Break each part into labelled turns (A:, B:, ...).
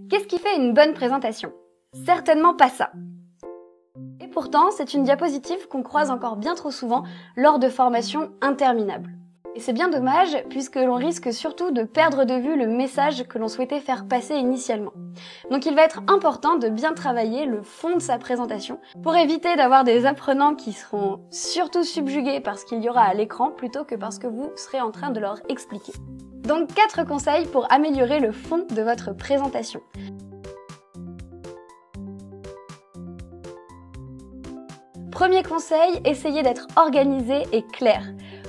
A: Qu'est-ce qui fait une bonne présentation? Certainement pas ça. Et pourtant, c'est une diapositive qu'on croise encore bien trop souvent lors de formations interminables. Et c'est bien dommage puisque l'on risque surtout de perdre de vue le message que l'on souhaitait faire passer initialement. Donc il va être important de bien travailler le fond de sa présentation pour éviter d'avoir des apprenants qui seront surtout subjugués par ce qu'il y aura à l'écran plutôt que parce que vous serez en train de leur expliquer. Donc 4 conseils pour améliorer le fond de votre présentation. Premier conseil, essayez d'être organisé et clair.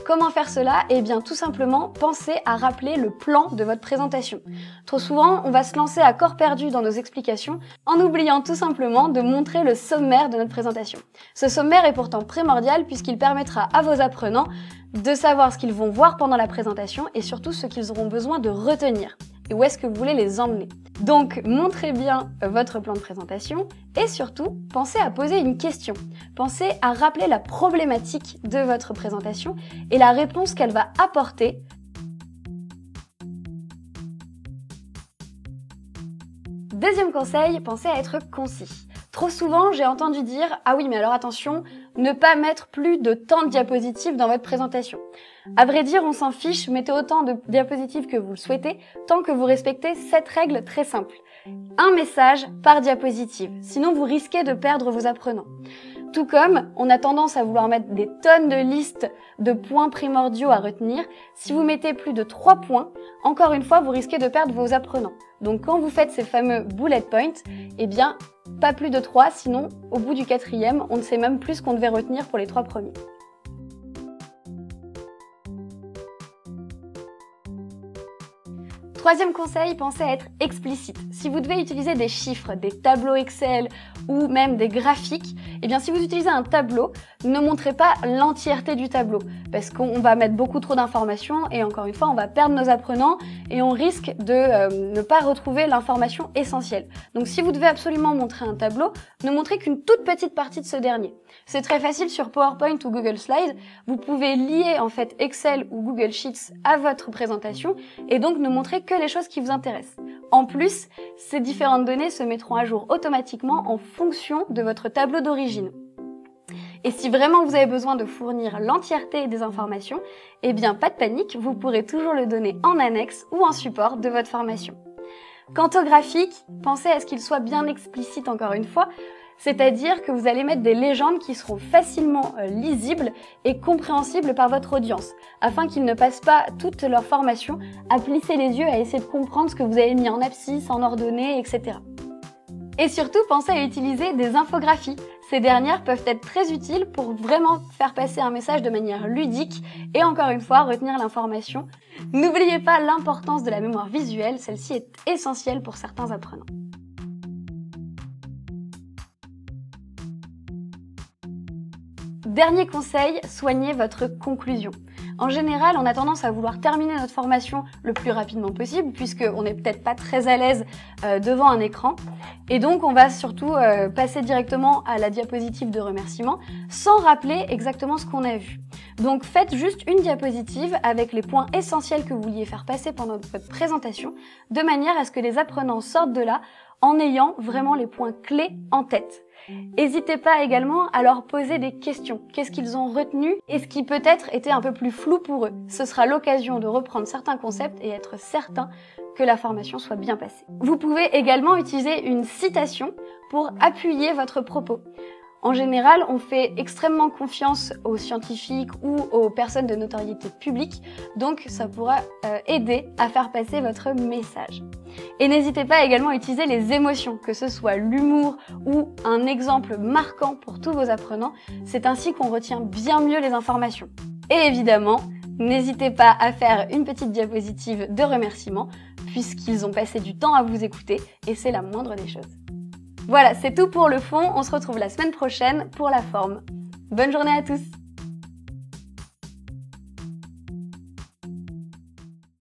A: Comment faire cela? Eh bien tout simplement, pensez à rappeler le plan de votre présentation. Trop souvent, on va se lancer à corps perdu dans nos explications en oubliant tout simplement de montrer le sommaire de notre présentation. Ce sommaire est pourtant primordial puisqu'il permettra à vos apprenants de savoir ce qu'ils vont voir pendant la présentation et surtout ce qu'ils auront besoin de retenir et où est-ce que vous voulez les emmener. Donc, montrez bien votre plan de présentation et surtout, pensez à poser une question. Pensez à rappeler la problématique de votre présentation et la réponse qu'elle va apporter. Deuxième conseil, pensez à être concis. Trop souvent, j'ai entendu dire « Ah oui, mais alors attention, ne pas mettre plus de tant de diapositives dans votre présentation. » À vrai dire, on s'en fiche, mettez autant de diapositives que vous le souhaitez, tant que vous respectez cette règle très simple. Un message par diapositive, sinon vous risquez de perdre vos apprenants. Tout comme on a tendance à vouloir mettre des tonnes de listes de points primordiaux à retenir, si vous mettez plus de 3 points, encore une fois, vous risquez de perdre vos apprenants. Donc quand vous faites ces fameux bullet points, eh bien, pas plus de 3, sinon au bout du 4e, on ne sait même plus ce qu'on devait retenir pour les 3 premiers. Troisième conseil, pensez à être explicite. Si vous devez utiliser des chiffres, des tableaux Excel ou même des graphiques, eh bien si vous utilisez un tableau, ne montrez pas l'entièreté du tableau parce qu'on va mettre beaucoup trop d'informations et encore une fois, on va perdre nos apprenants et on risque de ne pas retrouver l'information essentielle. Donc si vous devez absolument montrer un tableau, ne montrez qu'une toute petite partie de ce dernier. C'est très facile sur PowerPoint ou Google Slides, vous pouvez lier en fait Excel ou Google Sheets à votre présentation et donc ne montrer que les choses qui vous intéressent. En plus, ces différentes données se mettront à jour automatiquement en fonction de votre tableau d'origine. Et si vraiment vous avez besoin de fournir l'entièreté des informations, eh bien pas de panique, vous pourrez toujours le donner en annexe ou en support de votre formation. Quant au graphique, pensez à ce qu'il soit bien explicite encore une fois, c'est-à-dire que vous allez mettre des légendes qui seront facilement lisibles et compréhensibles par votre audience, afin qu'ils ne passent pas toute leur formation à plisser les yeux, à essayer de comprendre ce que vous avez mis en abscisse, en ordonnée, etc. Et surtout, pensez à utiliser des infographies. Ces dernières peuvent être très utiles pour vraiment faire passer un message de manière ludique et encore une fois, retenir l'information. N'oubliez pas l'importance de la mémoire visuelle, celle-ci est essentielle pour certains apprenants. Dernier conseil, soignez votre conclusion. En général, on a tendance à vouloir terminer notre formation le plus rapidement possible puisqu'on n'est peut-être pas très à l'aise devant un écran. Et donc, on va surtout passer directement à la diapositive de remerciement sans rappeler exactement ce qu'on a vu. Donc, faites juste une diapositive avec les points essentiels que vous vouliez faire passer pendant votre présentation de manière à ce que les apprenants sortent de là en ayant vraiment les points clés en tête. N'hésitez pas également à leur poser des questions. Qu'est-ce qu'ils ont retenu et ce qui peut-être était un peu plus flou pour eux. Ce sera l'occasion de reprendre certains concepts et être certain que la formation soit bien passée. Vous pouvez également utiliser une citation pour appuyer votre propos. En général, on fait extrêmement confiance aux scientifiques ou aux personnes de notoriété publique, donc ça pourra aider à faire passer votre message. Et n'hésitez pas également à utiliser les émotions, que ce soit l'humour ou un exemple marquant pour tous vos apprenants. C'est ainsi qu'on retient bien mieux les informations. Et évidemment, n'hésitez pas à faire une petite diapositive de remerciement, puisqu'ils ont passé du temps à vous écouter, et c'est la moindre des choses. Voilà, c'est tout pour le fond. On se retrouve la semaine prochaine pour la forme. Bonne journée à tous!